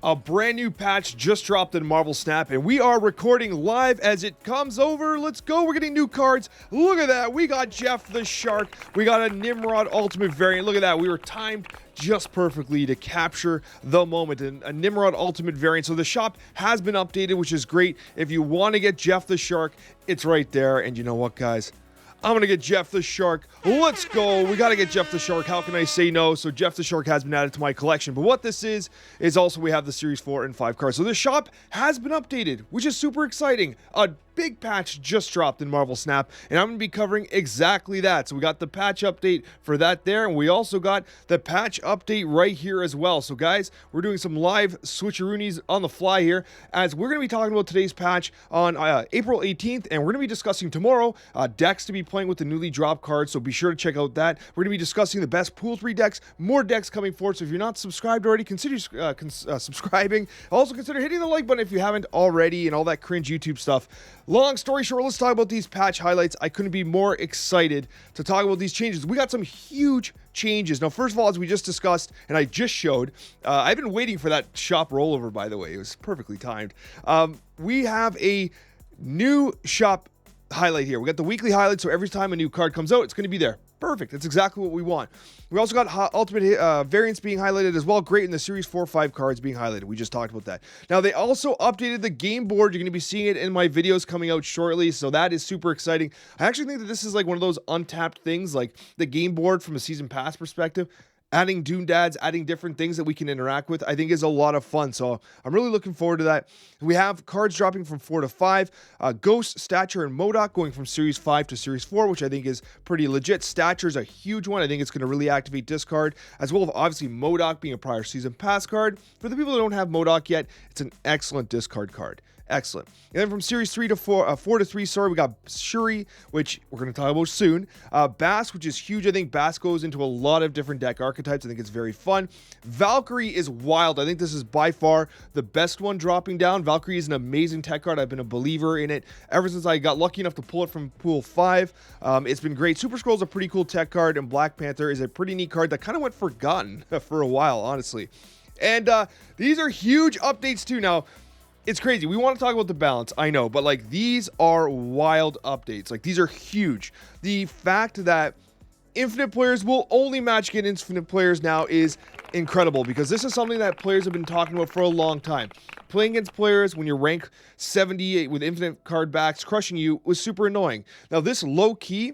A brand new patch just dropped in Marvel Snap, and we are recording live as it comes over. Let's go. We're getting new cards. Look at that. We got Jeff the Shark. We got a Nimrod Ultimate variant. Look at that. We were timed just perfectly to capture the moment. And a Nimrod Ultimate variant. So the shop has been updated, which is great. If you want to get Jeff the Shark, it's right there. And you know what, guys? I'm going to get Jeff the Shark. Let's go. We got to get Jeff the Shark. How can I say no? So Jeff the Shark has been added to my collection. But what this is also we have the Series 4 and 5 cards. So the shop has been updated, which is super exciting. A big patch just dropped in Marvel Snap, and I'm going to be covering exactly that. So we got the patch update for that there, and we also got the patch update right here as well. So guys, we're doing some live switcheroonies on the fly here, as we're going to be talking about today's patch on April 18th, and we're going to be discussing tomorrow decks to be playing with the newly dropped cards, so be sure to check out that. We're going to be discussing the best Pool 3 decks, more decks coming forward, so if you're not subscribed already, consider subscribing. Also consider hitting the like button if you haven't already, and all that cringe YouTube stuff. Long story short, let's talk about these patch highlights. I couldn't be more excited to talk about these changes. We got some huge changes. Now, first of all, as we just discussed, and I just showed, I've been waiting for that shop rollover, by the way. It was perfectly timed. We have a new shop highlight here. We got the weekly highlight, so every time a new card comes out, it's going to be there. Perfect. That's exactly what we want. We also got ultimate variants being highlighted as well. Great. In the Series 4-5 cards being highlighted. We just talked about that. Now, they also updated the game board. You're going to be seeing it in my videos coming out shortly, so that is super exciting. I actually think that this is like one of those untapped things, like the game board from a season pass perspective. Adding Doomdads, adding different things that we can interact with, I think is a lot of fun. So I'm really looking forward to that. We have cards dropping from 4 to 5. Ghost, Stature, and MODOK going from Series 5 to Series 4, which I think is pretty legit. Stature is a huge one. I think it's going to really activate discard, as well as obviously MODOK being a prior season pass card. For the people that don't have MODOK yet, it's an excellent discard card. Excellent. And then from Series 4 to 3, sorry, we got Shuri, which we're going to talk about soon. Bass, which is huge. I think Bass goes into a lot of different deck archetypes. I think it's very fun. Valkyrie is wild. I think this is by far the best one dropping down. Valkyrie is an amazing tech card. I've been a believer in it ever since I got lucky enough to pull it from Pool 5. It's been great. Super Scroll is a pretty cool tech card, and Black Panther is a pretty neat card that kind of went forgotten for a while, honestly. And these are huge updates too. Now, it's crazy. We want to talk about the balance, I know, but like these are wild updates. Like these are huge. The fact that infinite players will only match against infinite players now is incredible, because this is something that players have been talking about for a long time. Playing against players when you're rank 78 with infinite card backs crushing you was super annoying. Now this low key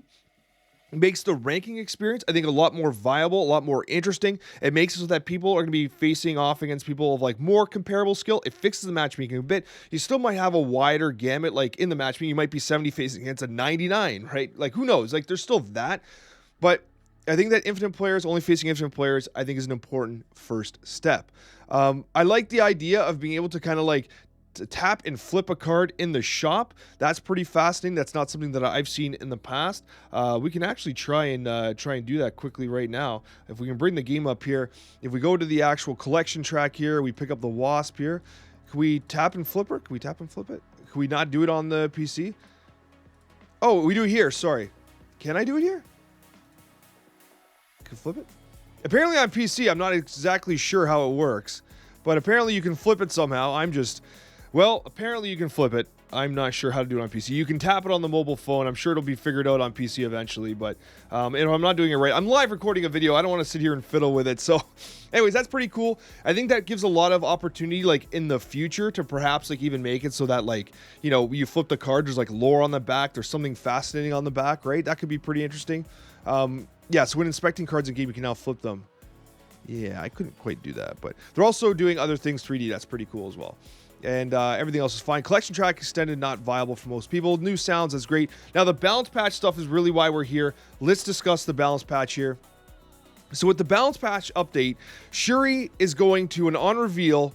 makes the ranking experience, I think, a lot more viable, a lot more interesting. It makes it so that people are going to be facing off against people of like more comparable skill. It fixes the matchmaking a bit. You still might have a wider gamut, like in the matchmaking, you might be 70 facing against a 99, right? Like who knows? Like there's still that, but I think that infinite players only facing infinite players, I think, is an important first step. I like the idea of being able to kind of like to tap and flip a card in the shop. That's pretty fascinating. That's not something that I've seen in the past. We can actually try and do that quickly right now. If we can bring the game up here, if we go to the actual collection track here, we pick up the Wasp here. Can we tap and flip her? Can we tap and flip it? Can we not do it on the PC? Oh, we do it here. Sorry. Can I do it here? Can flip it? Apparently on PC, I'm not exactly sure how it works, but apparently you can flip it somehow. Well, apparently you can flip it. I'm not sure how to do it on PC. You can tap it on the mobile phone. I'm sure it'll be figured out on PC eventually, but I'm not doing it right. I'm live recording a video. I don't want to sit here and fiddle with it. So anyways, that's pretty cool. I think that gives a lot of opportunity, like in the future, to perhaps like even make it so that, like, you know, you flip the card, there's like lore on the back, there's something fascinating on the back, right? That could be pretty interesting. Yeah, so when inspecting cards in game, you can now flip them. Yeah, I couldn't quite do that, but they're also doing other things 3D. That's pretty cool as well. And everything else is fine. Collection track extended, not viable for most people. New sounds is great. Now, the balance patch stuff is really why we're here. Let's discuss the balance patch here. So with the balance patch update, Shuri is going to an on reveal.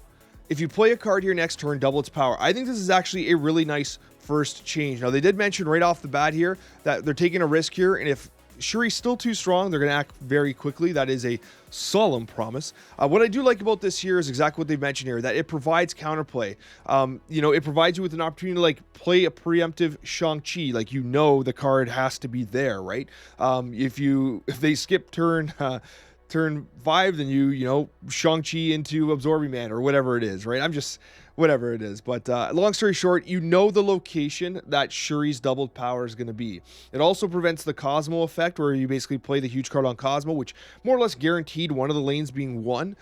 If you play a card here next turn, double its power. I think this is actually a really nice first change. Now, they did mention right off the bat here that they're taking a risk here, and if Shuri's still too strong, they're going to act very quickly. That is a solemn promise. What I do like about this here is exactly what they mentioned here, that it provides counterplay. You know, it provides you with an opportunity to like play a preemptive Shang-Chi. Like, you know, the card has to be there, right? If they skip turn turn 5, then you Shang-Chi into Absorbing Man or whatever it is, right? Whatever it is. But long story short, you know the location that Shuri's doubled power is going to be. It also prevents the Cosmo effect, where you basically play the huge card on Cosmo, which more or less guaranteed one of the lanes being won.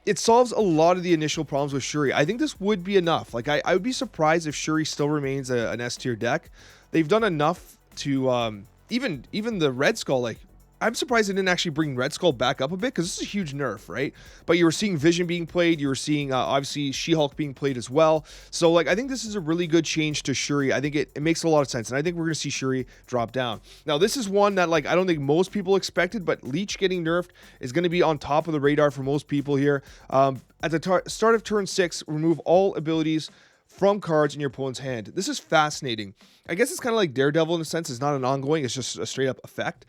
It solves a lot of the initial problems with Shuri. I think this would be enough. Like, I would be surprised if Shuri still remains an S tier deck. They've done enough to even the Red Skull. Like, I'm surprised they didn't actually bring Red Skull back up a bit, because this is a huge nerf, right? But you were seeing Vision being played. You were seeing, obviously, She-Hulk being played as well. So, like, I think this is a really good change to Shuri. I think it makes a lot of sense, and I think we're going to see Shuri drop down. Now, this is one that, like, I don't think most people expected, but Leech getting nerfed is going to be on top of the radar for most people here. At the start of turn 6, remove all abilities from cards in your opponent's hand. This is fascinating. I guess it's kind of like Daredevil in a sense. It's not an ongoing, it's just a straight up effect.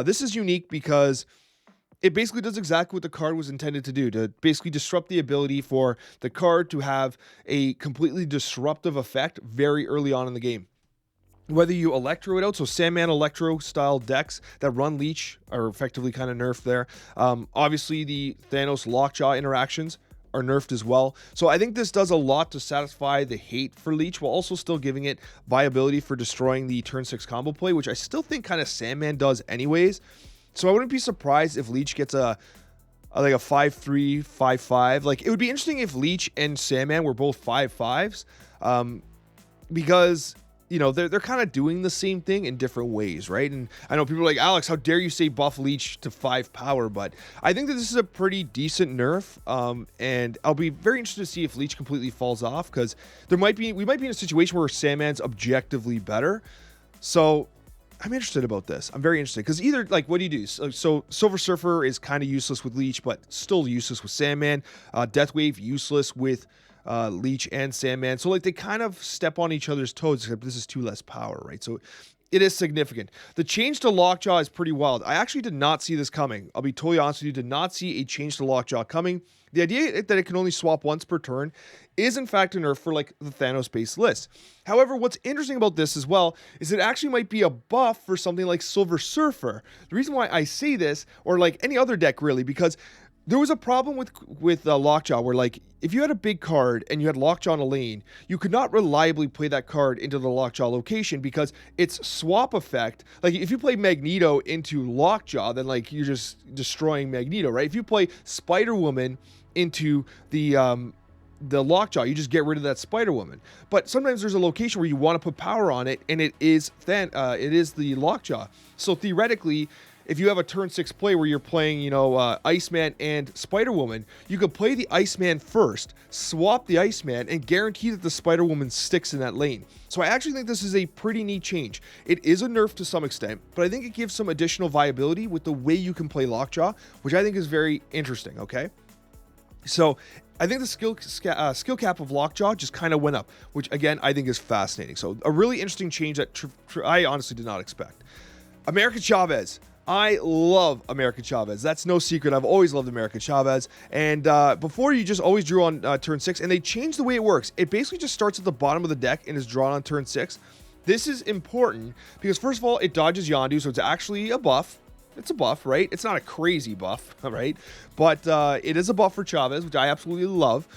This is unique because it basically does exactly what the card was intended to do, to basically disrupt the ability for the card to have a completely disruptive effect very early on in the game. Whether you Electro it out, so Sandman Electro style decks that run Leech are effectively kind of nerfed there. Obviously the Thanos Lockjaw interactions are nerfed as well. So I think this does a lot to satisfy the hate for Leech, while also still giving it viability for destroying the turn 6 combo play, which I still think kind of Sandman does anyways. So I wouldn't be surprised if Leech gets like a 5-3, 5-5. Like, it would be interesting if Leech and Sandman were both 5-5s, because they're kind of doing the same thing in different ways, right? And I know people are like, Alex, how dare you say buff Leech to 5 power? But I think that this is a pretty decent nerf, and I'll be very interested to see if Leech completely falls off, because we might be in a situation where Sandman's objectively better. So I'm interested about this. I'm very interested, because either, like, what do you do? So Silver Surfer is kind of useless with Leech, but still useless with Sandman. Deathwave useless with Leech and Sandman. So, like, they kind of step on each other's toes, except this is 2 less power, right? So it is significant. The change to Lockjaw is pretty wild. I actually did not see this coming. I'll be totally honest with you, did not see a change to Lockjaw coming. The idea that it can only swap once per turn is in fact a nerf for, like, the Thanos-based list. However, what's interesting about this as well is it actually might be a buff for something like Silver Surfer. The reason why I say this, or like any other deck really, because there was a problem with Lockjaw where, like, if you had a big card and you had Lockjaw in a lane, you could not reliably play that card into the Lockjaw location, because its swap effect, like, if you play Magneto into Lockjaw, then, like, you're just destroying Magneto, right? If you play Spider-Woman into the Lockjaw, you just get rid of that Spider-Woman. But sometimes there's a location where you want to put power on it, and it is the Lockjaw. So theoretically, if you have a turn 6 play where you're playing, Iceman and Spider-Woman, you could play the Iceman first, swap the Iceman, and guarantee that the Spider-Woman sticks in that lane. So I actually think this is a pretty neat change. It is a nerf to some extent, but I think it gives some additional viability with the way you can play Lockjaw, which I think is very interesting, okay? So I think the skill cap of Lockjaw just kind of went up, which, again, I think is fascinating. So a really interesting change that I honestly did not expect. American Chavez. I love American Chavez. That's no secret. I've always loved American Chavez. And before, you just always drew on turn 6, and they changed the way it works. It basically just starts at the bottom of the deck and is drawn on turn 6. This is important because, first of all, it dodges Yondu, so it's actually a buff. It's a buff, right? It's not a crazy buff, right? But it is a buff for Chavez, which I absolutely love.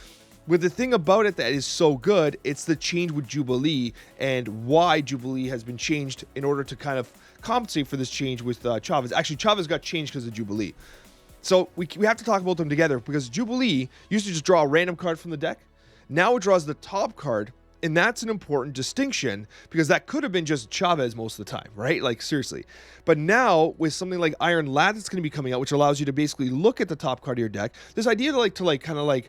With the thing about it that is so good, it's the change with Jubilee and why Jubilee has been changed in order to kind of compensate for this change with Chavez. Actually, Chavez got changed because of Jubilee. So we have to talk about them together, because Jubilee used to just draw a random card from the deck. Now it draws the top card, and that's an important distinction, because that could have been just Chavez most of the time, right? Like, seriously. But now with something like Iron Lad that's going to be coming out, which allows you to basically look at the top card of your deck, this idea to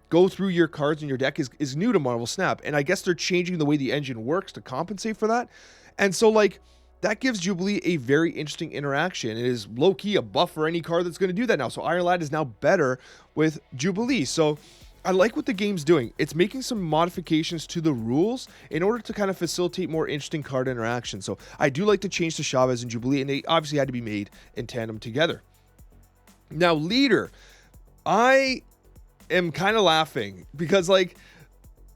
go through your cards in your deck is new to Marvel Snap, and I guess they're changing the way the engine works to compensate for that. And so, like, that gives Jubilee a very interesting interaction. It is low-key a buff for any card that's going to do that now. So Iron Lad is now better with Jubilee. So I like what the game's doing. It's making some modifications to the rules in order to kind of facilitate more interesting card interaction. So I do like to change to Chavez and Jubilee, and they obviously had to be made in tandem together. Now, Leader. I am kind of laughing because, like,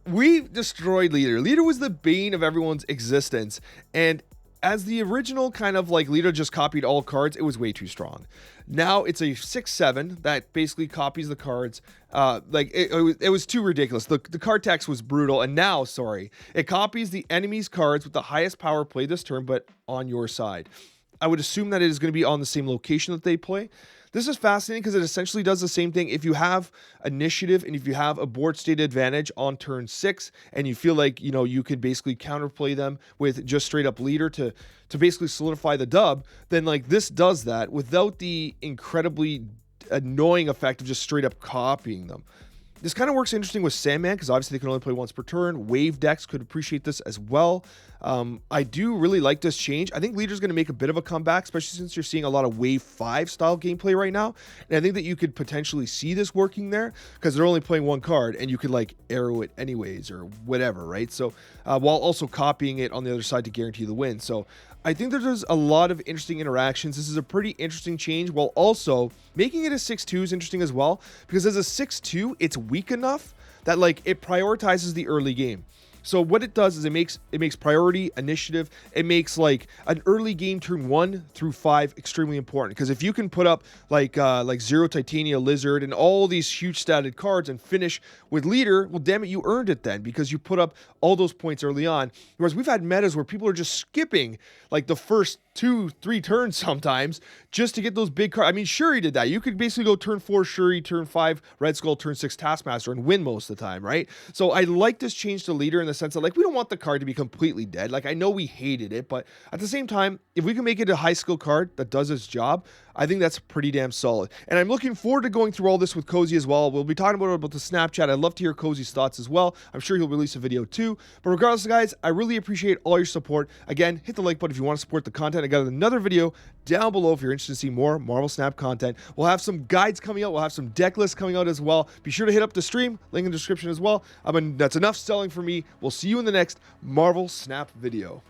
we destroyed Leader. Leader was the bane of everyone's existence, and As the original kind of like leader just copied all cards, it was way too strong. Now it's a 6/7 that basically copies the cards. It was too ridiculous. The card text was brutal, and now, sorry, it copies the enemy's cards with the highest power played this turn, but on your side. I would assume that it is going to be on the same location that they play. This is fascinating because it essentially does the same thing. If you have initiative and if you have a board state advantage on turn 6 and you feel like, you know, you could basically counterplay them with just straight up leader to basically solidify the dub, then like this does that without the incredibly annoying effect of just straight up copying them. This kind of works interesting with Sandman because obviously they can only play once per turn. Wave decks could appreciate this as well. I do really like this change. I think Leader's going to make a bit of a comeback, especially since you're seeing a lot of Wave 5 style gameplay right now. And I think that you could potentially see this working there because they're only playing one card and you could like arrow it anyways or whatever, right? So while also copying it on the other side to guarantee the win. So I think there's a lot of interesting interactions. This is a pretty interesting change while also making it a 6/2 is interesting as well because as a 6/2, it's weak enough that like it prioritizes the early game. So what it does is it makes priority, initiative, it makes like an early game turn 1 through 5 extremely important. Because if you can put up like Zero Titania Lizard and all these huge statted cards and finish with leader, well damn it, you earned it then because you put up all those points early on. Whereas we've had metas where people are just skipping like the first 2-3 turns sometimes just to get those big cards. I mean, Shuri did that. You could basically go turn 4 Shuri, turn 5 Red Skull, turn 6 Taskmaster and win most of the time, right? So I like this change to leader in the sense that like we don't want the card to be completely dead. Like I know we hated it, but at the same time, if we can make it a high skill card that does its job, I think that's pretty damn solid. And I'm looking forward to going through all this with Cozy as well. We'll be talking about the Snapchat. I'd love to hear Cozy's thoughts as well. I'm sure he'll release a video too. But regardless, guys, I really appreciate all your support. Again, hit the like button if you want to support the content. I got another video down below if you're interested to see more Marvel Snap content. We'll have some guides coming out. We'll have some deck lists coming out as well. Be sure to hit up the stream. Link in the description as well. That's enough selling for me. We'll see you in the next Marvel Snap video.